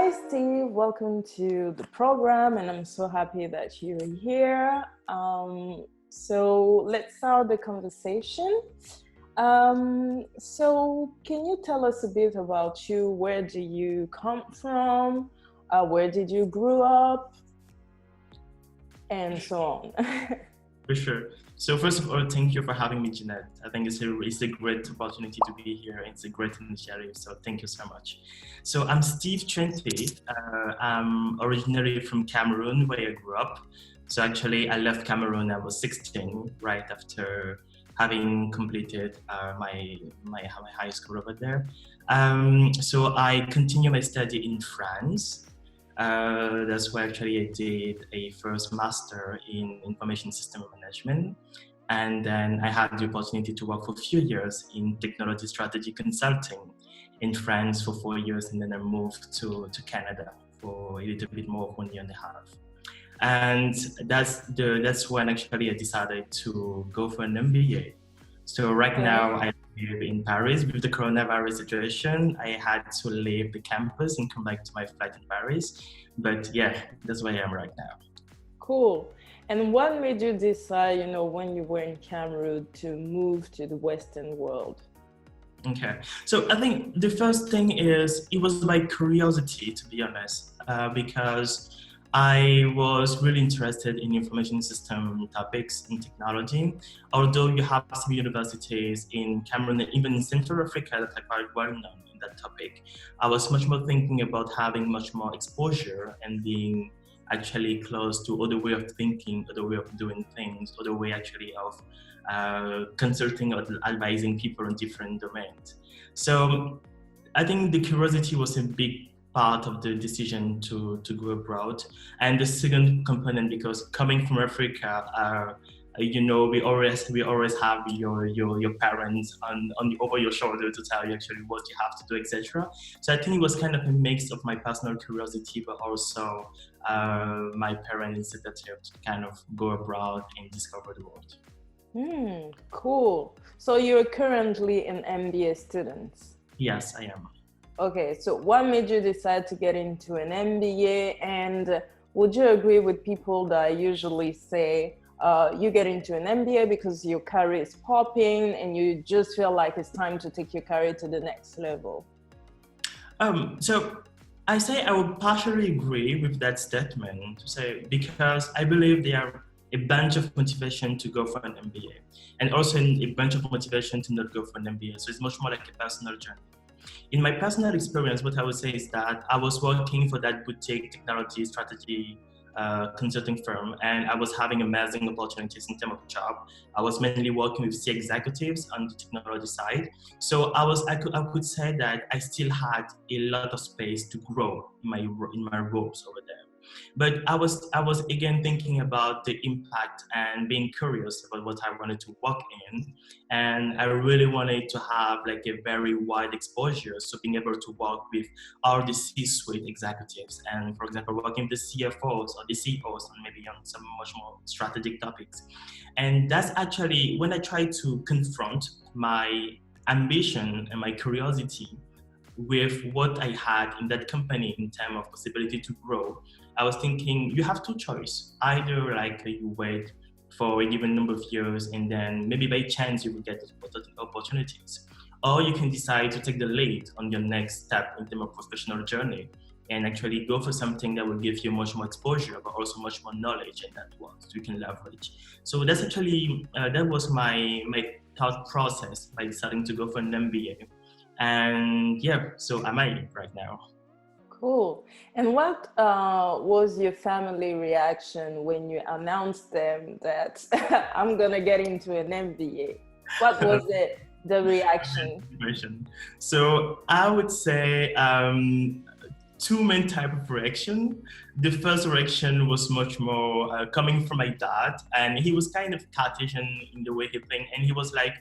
Hi, Steve. Welcome to the program, and I'm so happy that you're here. So let's start the conversation. So can you tell us a bit about you? Where do you come from? Where did you grow up? And so on. For sure. So first of all, thank you for having me, Jeanette. I think it's a great opportunity to be here. It's a great initiative, so thank you so much. So I'm Steve Trente. I'm originally from Cameroon, where I grew up. So actually, I left Cameroon when I was 16, right after having completed my high school over there. So I continued my study in France. That's where actually I did a first master in information system management. And then I had the opportunity to work for a few years in technology strategy consulting in France for 4 years. And then I moved to Canada for a little bit more of 1 year and a half. And that's when actually I decided to go for an MBA. So right now I live in Paris. With the coronavirus situation, I had to leave the campus and come back to my flat in Paris. But yeah, that's where I am right now. Cool. And what made you decide, when you were in Cameroon to move to the Western world? Okay. So I think the first thing is it was by curiosity, to be honest, because I was really interested in information system topics in technology. Although you have some universities in Cameroon and even in Central Africa that are quite well known in that topic, I was much more thinking about having much more exposure and being actually close to other way of thinking, other way of doing things, other way actually of consulting or advising people in different domains. So I think the curiosity was a big part of the decision to go abroad. And the second component, because coming from Africa, we always have your parents over your shoulder to tell you actually what you have to do, etc. So I think it was kind of a mix of my personal curiosity, but also my parents' initiative to kind of go abroad and discover the world. Cool. So you're currently an MBA student? Yes, I am. Okay, so what made you decide to get into an MBA? And would you agree with people that usually say you get into an MBA because your career is popping and you just feel like it's time to take your career to the next level? So I say I would partially agree with that statement, to say, because I believe there are a bunch of motivation to go for an MBA and also a bunch of motivation to not go for an MBA. So it's much more like a personal journey. In my personal experience, what I would say is that I was working for that boutique technology strategy consulting firm, and I was having amazing opportunities in terms of job. I was mainly working with C executives on the technology side. So I could say that I still had a lot of space to grow in my roles over there. But I was again thinking about the impact and being curious about what I wanted to work in. And I really wanted to have like a very wide exposure. So being able to work with all the C-suite executives and, for example, working with the CFOs or the CEOs and maybe on some much more strategic topics. And that's actually when I tried to confront my ambition and my curiosity with what I had in that company in terms of possibility to grow. I was thinking you have two choices. Either like you wait for a given number of years and then maybe by chance you will get opportunities. Or you can decide to take the lead on your next step in terms of professional journey and actually go for something that will give you much more exposure, but also much more knowledge and network you can leverage. So that's actually, that was my thought process by deciding to go for an MBA. And yeah, so am I right now. Cool. And what was your family reaction when you announced them that I'm going to get into an MBA? What was the reaction? So I would say two main type of reaction. The first reaction was much more coming from my dad, and he was kind of Cartesian in the way he think, and he was like,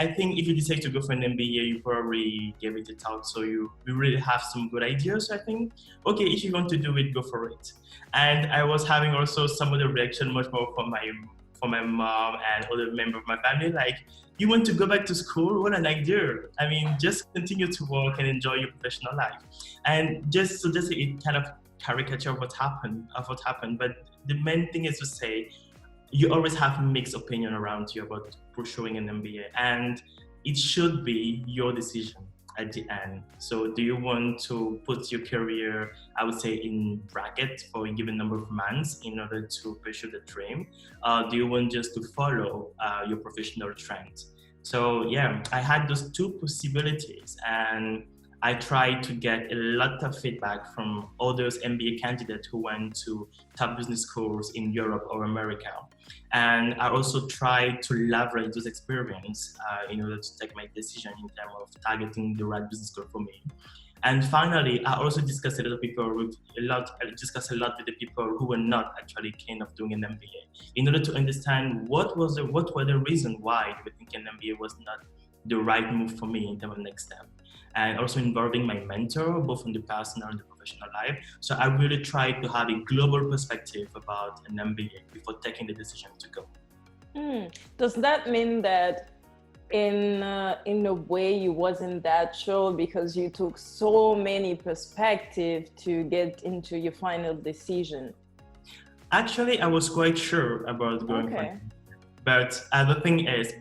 I think if you decide to go for an MBA, you probably gave it a thought, so you really have some good ideas. So I think, okay, if you want to do it, go for it. And I was having also some of the reaction much more from my for my mom and other members of my family, like, you want to go back to school? What an idea. I mean, just continue to work and enjoy your professional life. And just it kind of caricature of what happened, but the main thing is to say, you always have mixed opinion around you about pursuing an MBA, and it should be your decision at the end. So do you want to put your career, I would say, in brackets for a given number of months in order to pursue the dream? Do you want just to follow your professional trends? So yeah, I had those two possibilities, and I tried to get a lot of feedback from others MBA candidates who went to top business schools in Europe or America. And I also tried to leverage those experience in order to take my decision in terms of targeting the right business school for me. And finally, I also discussed a lot with the people who were not actually keen of doing an MBA, in order to understand what were the reasons why they were thinking an MBA was not the right move for me in terms of next step. And also involving my mentor, both in the personal and the professional life. So I really tried to have a global perspective about an MBA before taking the decision to go. Does that mean that in a way you wasn't that sure because you took so many perspectives to get into your final decision? Actually, I was quite sure about going for it. But the thing is,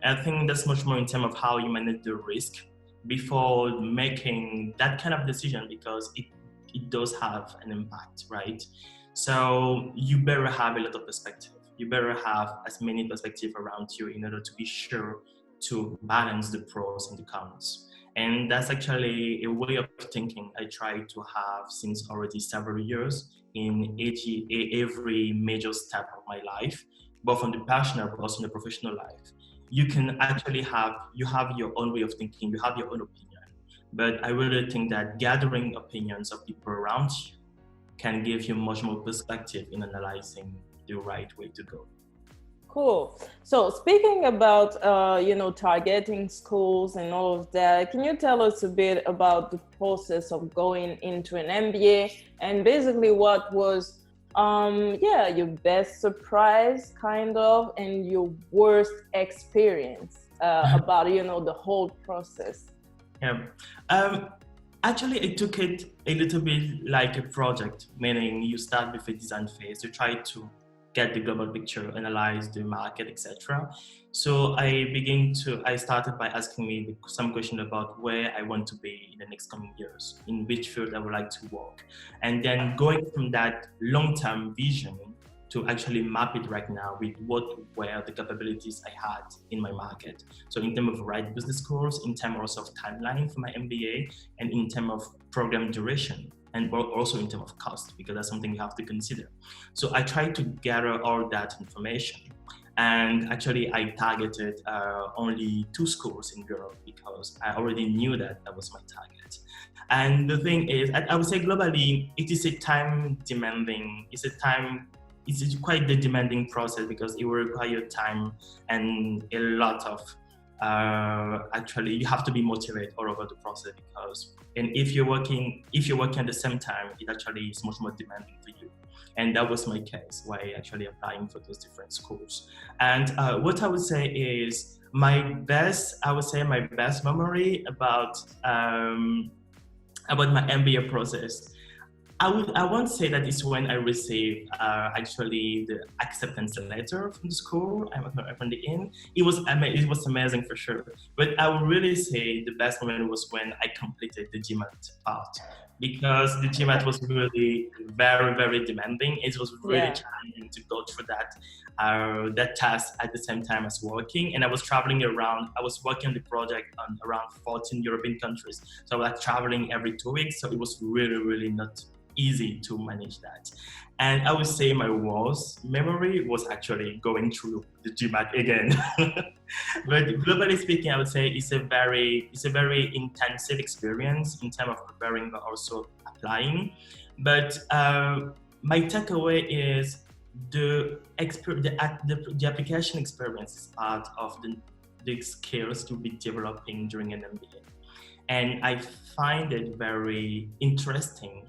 I think that's much more in terms of how you manage the risk before making that kind of decision, because it does have an impact, right? So you better have a lot of perspective. You better have as many perspectives around you in order to be sure to balance the pros and the cons. And that's actually a way of thinking I try to have since already several years in every major step of my life, both on the personal but also in the professional life. You can actually have your own way of thinking, you have your own opinion. But I really think that gathering opinions of people around you can give you much more perspective in analyzing the right way to go. Cool. So speaking about, targeting schools and all of that, can you tell us a bit about the process of going into an MBA, and basically what was your best surprise kind of, and your worst experience about, the whole process? Yeah. Actually, I took it a little bit like a project, meaning you start with a design phase. You try to get the global picture, analyze the market, etc. So I started by asking me some question about where I want to be in the next coming years, in which field I would like to work. And then going from that long-term vision to actually map it right now with what were the capabilities I had in my market. So in terms of right business course, in terms also of timeline for my MBA, and in terms of program duration, and also in terms of cost, because that's something you have to consider. So I tried to gather all that information. And actually I targeted only 2 schools in Europe because I already knew that was my target. And the thing is, I would say globally, it is it's quite the demanding process, because it will require time and a lot of actually you have to be motivated all over the process, and if you're working at the same time, it actually is much more demanding for you. And that was my case, why actually applying for those different schools. And what I would say is my best memory about my MBA process. I won't say that it's when I received actually the acceptance letter from the school, from the inn. It was amazing for sure. But I would really say the best moment was when I completed the GMAT part, because the GMAT was really very, very demanding. It was really challenging to go through that task at the same time as working. And I was traveling around. I was working on the project on around 14 European countries. So I was traveling every 2 weeks. So it was really, really not easy to manage that. And I would say my worst memory was actually going through the GMAT again. But globally speaking, I would say it's a very intensive experience in terms of preparing but also applying. But my takeaway is the application experience is part of the skills to be developing during an MBA. And I find it very interesting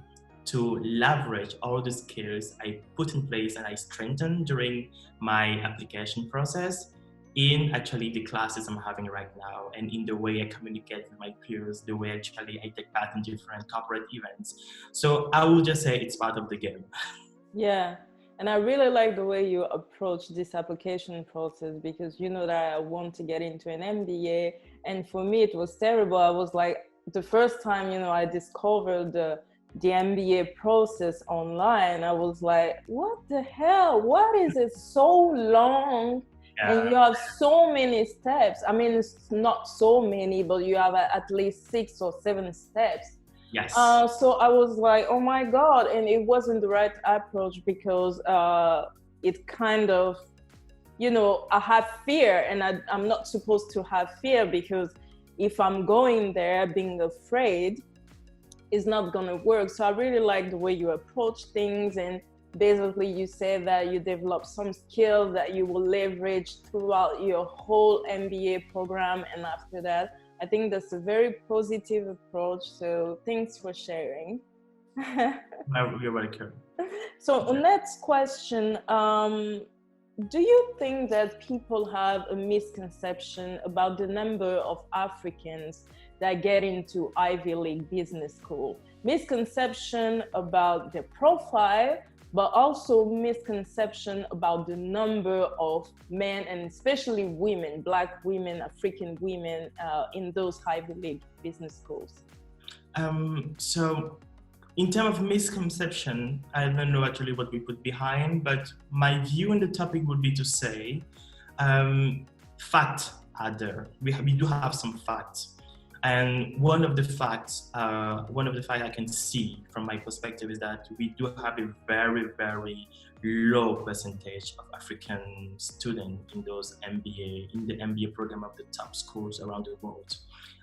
to leverage all the skills I put in place and I strengthened during my application process in actually the classes I'm having right now, and in the way I communicate with my peers, the way actually I take part in different corporate events. So I will just say it's part of the game. Yeah. And I really like the way you approach this application process, because you know that I want to get into an MBA. And for me, it was terrible. I was like, the first time, you know, I discovered the MBA process online, I was like, what the hell? What is it so long? Yeah. And you have so many steps. I mean, it's not so many, but you have at least 6 or 7 steps. Yes. So I was like, oh my God. And it wasn't the right approach, because it kind of, you know, I have fear, and I'm not supposed to have fear, because if I'm going there being afraid, it's not going to work. So I really like the way you approach things. And basically you say that you develop some skills that you will leverage throughout your whole MBA program. And after that, I think that's a very positive approach. So thanks for sharing. You're welcome. So next question, do you think that people have a misconception about the number of Africans that get into Ivy League business school? Misconception about their profile, but also misconception about the number of men, and especially women, Black women, African women in those Ivy League business schools. So in terms of misconception, I don't know actually what we put behind, but my view on the topic would be to say, facts are there. We do have some facts. And one of the facts I can see from my perspective is that we do have a very, very low percentage of African students in the MBA program of the top schools around the world.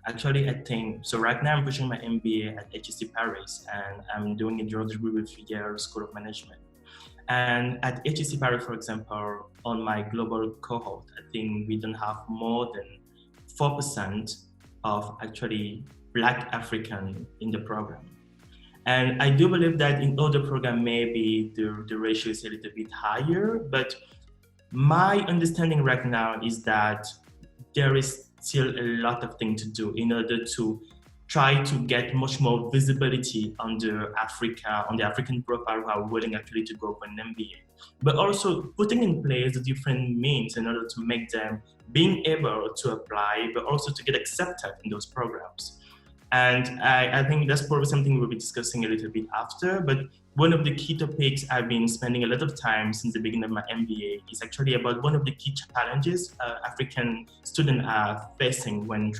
Actually, I think, so right now I'm pushing my MBA at HEC Paris, and I'm doing a dual degree with Yale School of Management. And at HEC Paris, for example, on my global cohort, I think we don't have more than 4% of actually Black African in the program. And I do believe that in other programs, maybe the ratio is a little bit higher, but my understanding right now is that there is still a lot of things to do in order to try to get much more visibility on the African profile who are willing actually to go for an MBA, but also putting in place the different means in order to make them being able to apply, but also to get accepted in those programs. And I think that's probably something we'll be discussing a little bit after, but one of the key topics I've been spending a lot of time since the beginning of my MBA is actually about one of the key challenges African students are facing when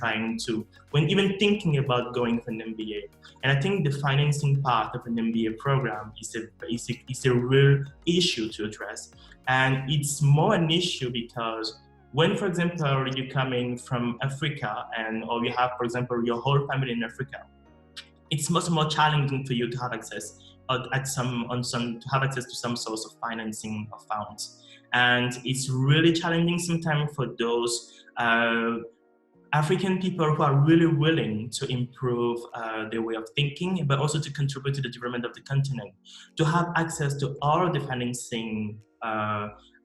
even thinking about going for an MBA. And I think the financing part of an MBA program is a real issue to address. And it's more an issue because when, for example, you're coming from Africa or you have, for example, your whole family in Africa, it's much more challenging for you to have access to some source of financing or funds. And it's really challenging sometimes for those African people who are really willing to improve their way of thinking, but also to contribute to the development of the continent, to have access to all the financing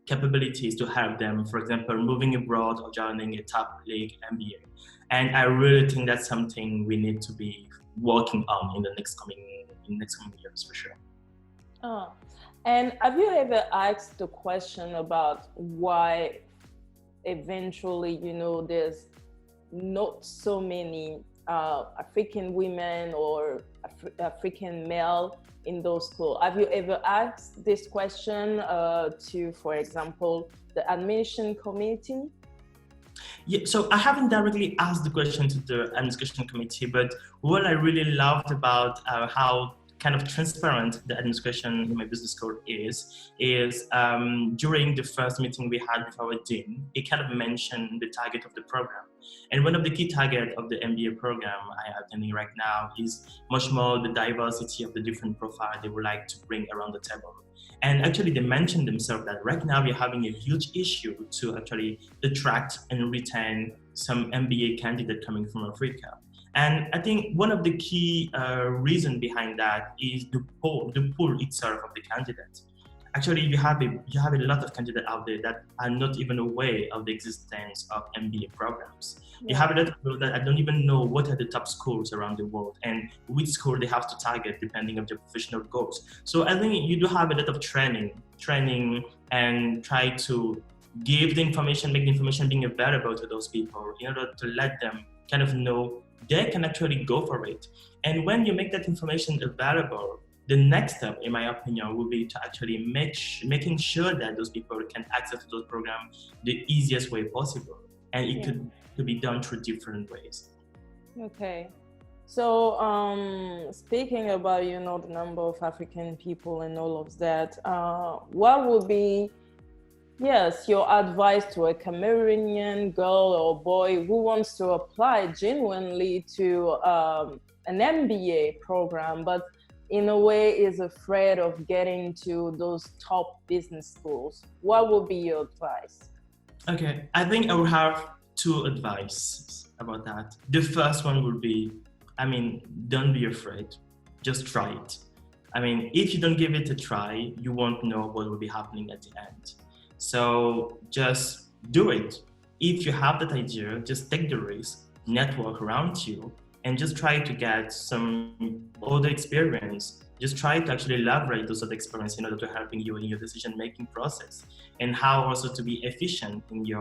capabilities to help them, for example, moving abroad or joining a top league MBA. And I really think that's something we need to be working on in the next coming years for sure. Oh, and have you ever asked the question about why eventually, there's not so many African women or African male in those schools? Have you ever asked this question to, for example, the admission committee? Yeah, so I haven't directly asked the question to the administration committee, but what I really loved about how kind of transparent the administration in my business school is during the first meeting we had with our dean, he kind of mentioned the target of the program. And one of the key targets of the MBA program I am attending right now is much more the diversity of the different profiles they would like to bring around the table. And actually they mentioned themselves that right now we're having a huge issue to actually attract and retain some MBA candidates coming from Africa. And I think one of the key reason behind that is the pool itself of the candidates. Actually, you have a lot of candidates out there that are not even aware of the existence of MBA programs. You have a lot of people that don't even know what are the top schools around the world and which school they have to target depending on their professional goals. So I think you do have a lot of training, and try to give the information, make the information being available to those people in order to let them kind of know they can actually go for it. And when you make that information available, the next step, in my opinion, will be to actually making sure that those people can access those programs the easiest way possible. And it could be done through different ways. Okay. So speaking about, the number of African people and all of that, what would be, your advice to a Cameroonian girl or boy who wants to apply genuinely to an MBA program, but in a way is afraid of getting to those top business schools? What would be your advice? Okay, I think I will have two advice about that. The first one would be, don't be afraid, just try it. If you don't give it a try, you won't know what will be happening at the end. So just do it. If you have that idea, just take the risk, network around you, and just try to get some other experience. Just try to actually leverage those other experience in order to helping you in your decision-making process, and how also to be efficient in the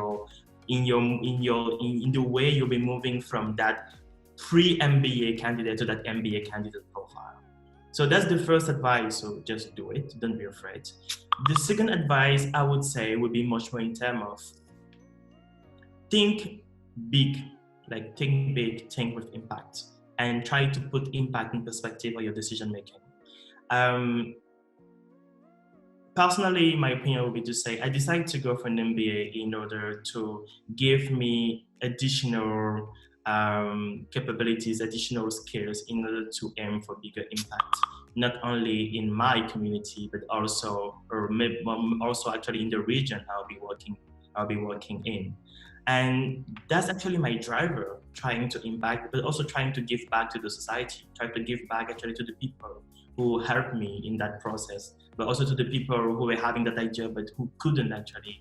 way you'll be moving from that pre-MBA candidate to that MBA candidate profile. So that's the first advice. So just do it. Don't be afraid. The second advice I would say would be much more in terms of think big. Like think big, think with impact, and try to put impact in perspective of your decision making. Personally, my opinion would be to say I decided to go for an MBA in order to give me additional capabilities, additional skills in order to aim for bigger impact, not only in my community, but also actually in the region I'll be working in. And that's actually my driver, trying to impact, but also trying to give back to the society, try to give back actually to the people who helped me in that process, but also to the people who were having that idea, but who couldn't actually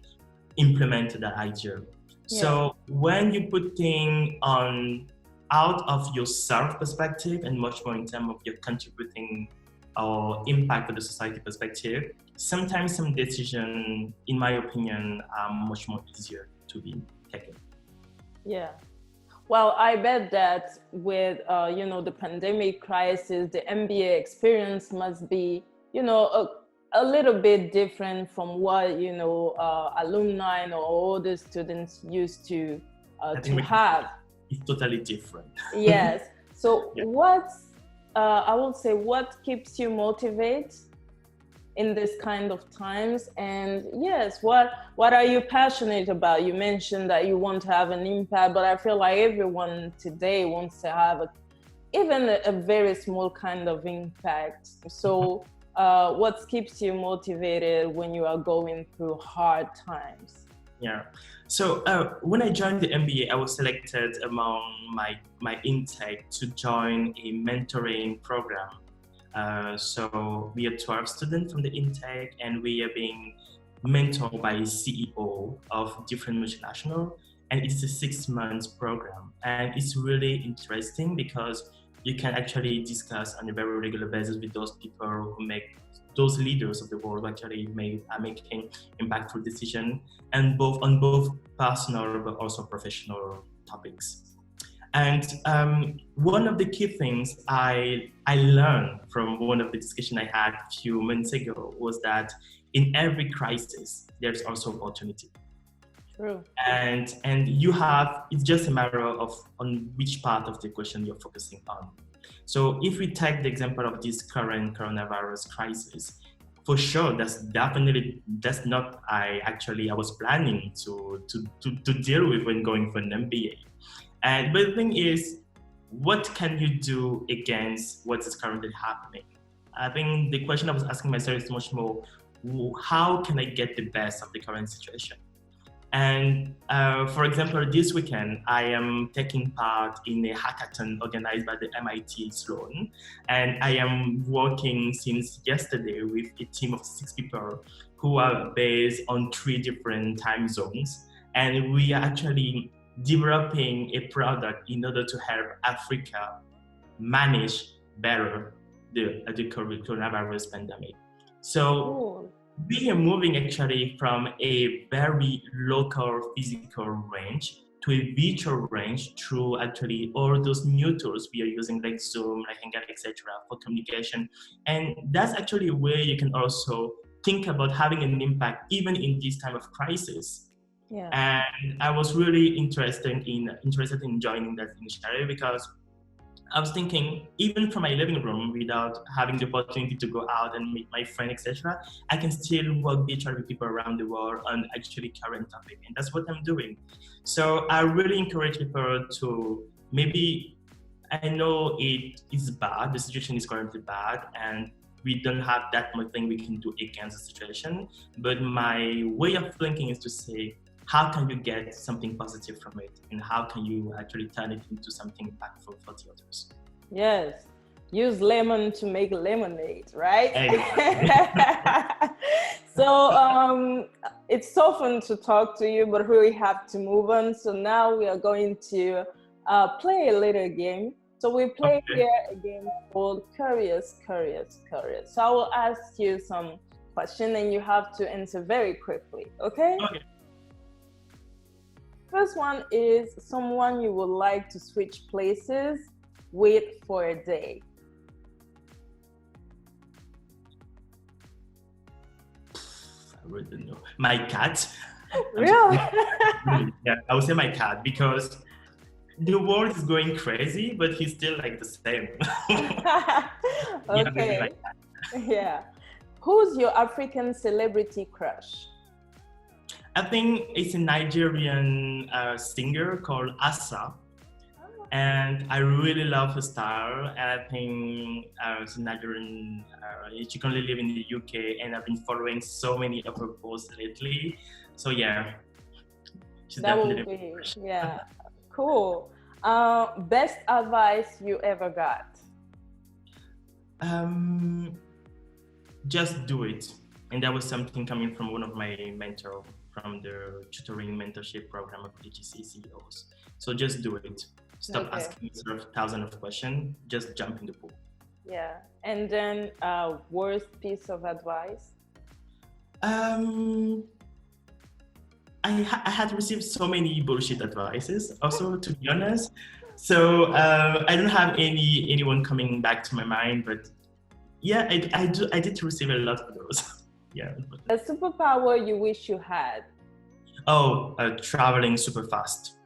implement that idea. Yeah. So when you put things out of your self perspective and much more in terms of your contributing or impact to the society perspective, sometimes some decisions, in my opinion, are much more easier to be taken. Yeah. Well, I bet that with, the pandemic crisis, the MBA experience must be, a little bit different from what, alumni or other students used to have. It's totally different. Yes. So I would say, what keeps you motivated in this kind of times? And yes, what are you passionate about? You mentioned that you want to have an impact, but I feel like everyone today wants to have even a very small kind of impact. So what keeps you motivated when you are going through hard times? Yeah. So when I joined the MBA, I was selected among my intake to join a mentoring program. So we are 12 students from the intake, and we are being mentored by a CEO of different multinational, and it's a 6-month program. And it's really interesting because you can actually discuss on a very regular basis with those people who make those leaders of the world who actually are making impactful decisions, and on both personal but also professional topics. And one of the key things I learned from one of the discussions I had a few months ago was that in every crisis, there's also opportunity. True. And it's just a matter of on which part of the equation you're focusing on. So if we take the example of this current coronavirus crisis, for sure, that's not I was planning to deal with when going for an MBA. But the thing is, what can you do against what is currently happening? I think the question I was asking myself is much more, how can I get the best of the current situation? And for example, this weekend, I am taking part in a hackathon organized by the MIT Sloan. And I am working since yesterday with a team of 6 people who are based on 3 different time zones. And we are actually developing a product in order to help Africa manage better the coronavirus pandemic. So we are moving actually from a very local physical range to a virtual range through actually all those new tools we are using like Zoom, like Hangout, etc. for communication. And that's actually where you can also think about having an impact even in this time of crisis. Yeah. And I was really interested in joining that initiative because I was thinking, even from my living room, without having the opportunity to go out and meet my friend, etc., I can still work virtually with people around the world on actually current topic, and that's what I'm doing. So I really encourage people to maybe, I know it is bad, the situation is currently bad, and we don't have that much thing we can do against the situation, but my way of thinking is to say, how can you get something positive from it, and how can you actually turn it into something impactful for the others? Yes, use lemon to make lemonade, right? Exactly. So it's so fun to talk to you, but we have to move on. So now we are going to play a little game. So we play here a game called Curious. So I will ask you some questions and you have to answer very quickly, okay? Okay. First one is someone you would like to switch places with for a day. I really don't know. My cat. Really? Yeah, I would say my cat because the world is going crazy, but he's still like the same. Okay. Yeah. Who's your African celebrity crush? I think it's a Nigerian singer called Asa, and I really love her style. And I think it's a Nigerian. She currently lives in the UK, and I've been following so many of her posts lately. So yeah, she's That will definitely. be, yeah, cool. Best advice you ever got? Just do it, and that was something coming from one of my mentors from the tutoring mentorship program of HEC CEOs. So just do it. Stop asking yourself thousands of questions. Just jump in the pool. Yeah. And then worst piece of advice? I had received so many bullshit advices also, to be honest. So I don't have anyone coming back to my mind, but yeah, I did receive a lot of those. Yeah. A superpower you wish you had? Oh, traveling super fast,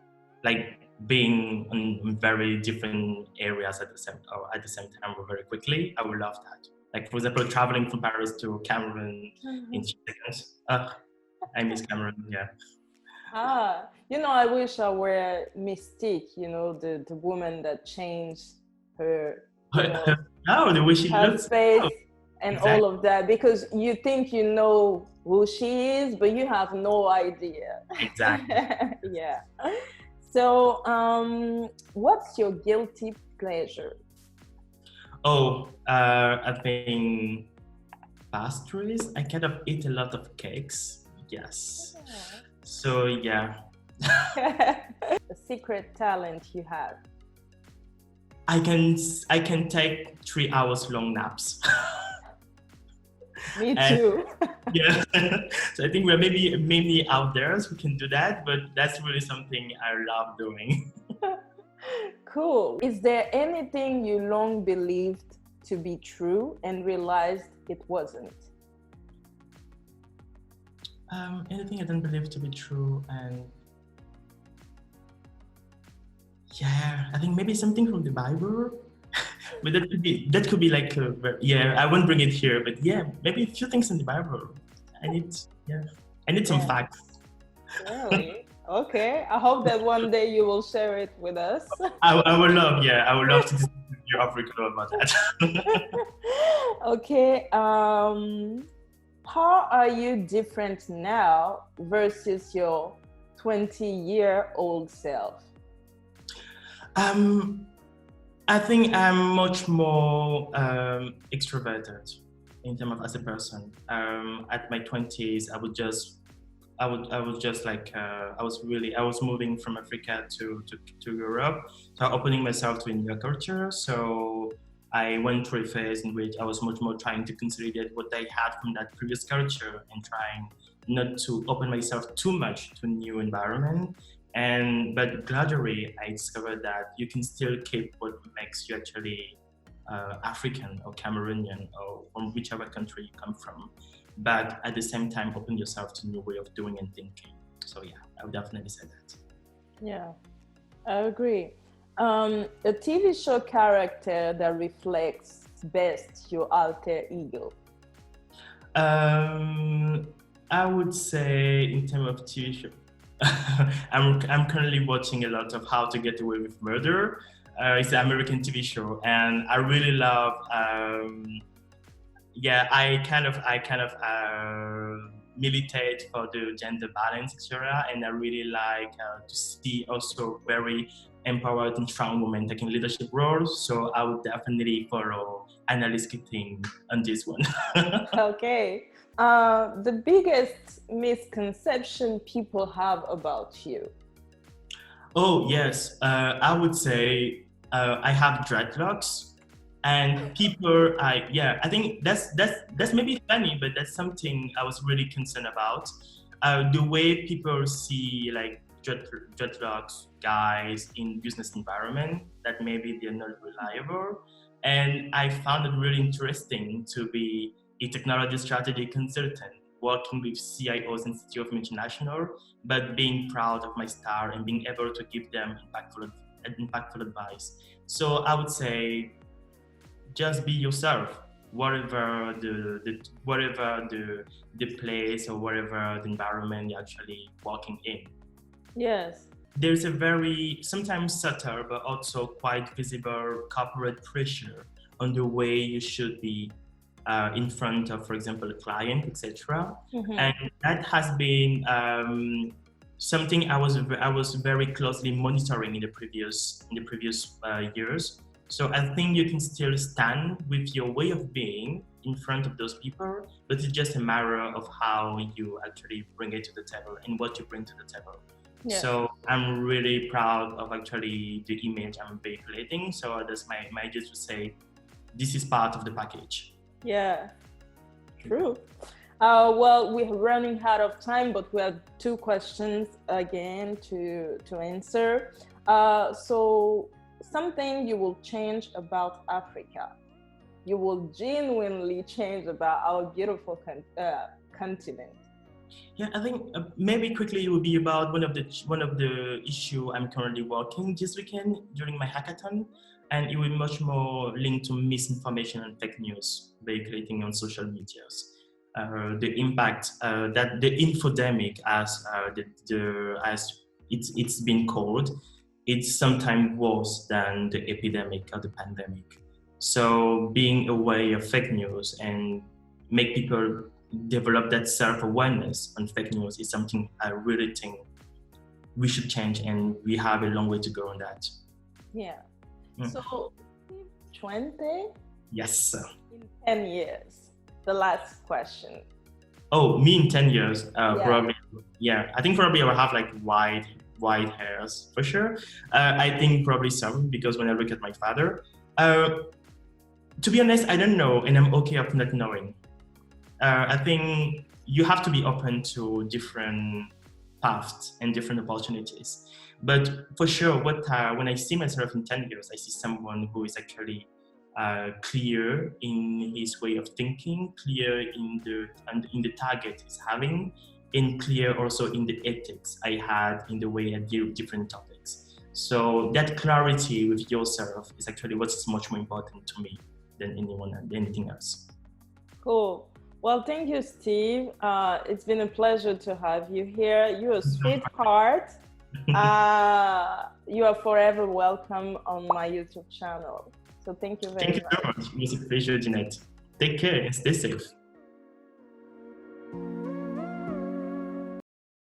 like being in very different areas at the same time very quickly. I would love that. Like for example, traveling from Paris to Cameroon in 2 seconds. I miss Cameroon. Yeah. I wish I were Mystique. The woman that changed her. The way she looks. Face. And exactly. All of that, because you think you know who she is, but you have no idea. Exactly. Yeah. So, what's your guilty pleasure? I think pastries. I kind of eat a lot of cakes. Yes. Yeah. So yeah. A secret talent you have? I can take 3 hours long naps. Me too. Yeah. So I think we're maybe mainly out there who can do that, but that's really something I love doing. Cool. Is there anything you long believed to be true and realized it wasn't? Anything I don't believe to be true, and yeah, I think maybe something from the Bible. But that could be like I won't bring it here, but yeah, maybe a few things in the Bible. I need some facts. Really? Okay. I hope that one day you will share it with us. I would love to discuss with you Africa about that. Okay. How are you different now versus your 20-year-old self? I think I'm much more extroverted in terms of as a person. At my 20s, I was just like I was moving from Africa to Europe, so opening myself to a new culture. So I went through a phase in which I was much more trying to consolidate what I had from that previous culture and trying not to open myself too much to a new environment. But gradually I discovered that you can still keep what makes you actually African or Cameroonian or from whichever country you come from, but at the same time open yourself to new way of doing and thinking. So yeah, I would definitely say that. Yeah, I agree. A TV show character that reflects best your alter ego. I would say in terms of TV show, I'm currently watching a lot of How to Get Away with Murder. It's an American TV show, and I really love. I kind of militate for the gender balance, etc. And I really like to see also very empowered and strong women taking leadership roles. So I would definitely follow Annalise Keating on this one. Okay. The biggest misconception people have about you? Oh yes, I would say I have dreadlocks, and people, I think that's maybe funny, but that's something I was really concerned about. The way people see like dreadlocks guys in business environment, that maybe they're not reliable, and I found it really interesting to be a technology strategy consultant working with CIOs and CTO of multinational, but being proud of my star and being able to give them impactful advice. So I would say, just be yourself, whatever the place or whatever the environment you're actually working in. Yes. There's a very sometimes subtle but also quite visible corporate pressure on the way you should be in front of, for example, a client, etc. Mm-hmm. And that has been something I was very closely monitoring in the previous years. So I think you can still stand with your way of being in front of those people, but it's just a matter of how you actually bring it to the table and what you bring to the table. Yeah. So I'm really proud of actually the image I'm vehiculating. So that's my idea to say, this is part of the package. Yeah, true. Well, we're running out of time, but we have 2 questions again to answer. So something you will change about Africa, you will genuinely change about our beautiful continent. Yeah, I think maybe quickly it will be about one of the issue I'm currently working this weekend during my hackathon, and it will be much more linked to misinformation and fake news vehiculating on social medias. The impact that the infodemic, as it's been called, it's sometimes worse than the epidemic or the pandemic. So being aware of fake news and make people develop that self-awareness on fake news is something I really think we should change, and we have a long way to go on that. Yeah. So 20? Yes. In 10 years, the last question. Oh, me in 10 years, probably, yeah. I think probably I will have like white hairs for sure. I think probably some, because when I look at my father, to be honest, I don't know, and I'm okay of not knowing. I think you have to be open to different paths and different opportunities. But for sure, when I see myself in 10 years, I see someone who is actually clear in his way of thinking, clear in the target he's having, and clear also in the ethics I had in the way I deal with different topics. So that clarity with yourself is actually what's much more important to me than anything else. Cool. Well, thank you, Steve. It's been a pleasure to have you here. You're a sweetheart. You are forever welcome on my YouTube channel. So thank you very much. Thank you so much. It was a pleasure, Jeanette. Take care and stay safe.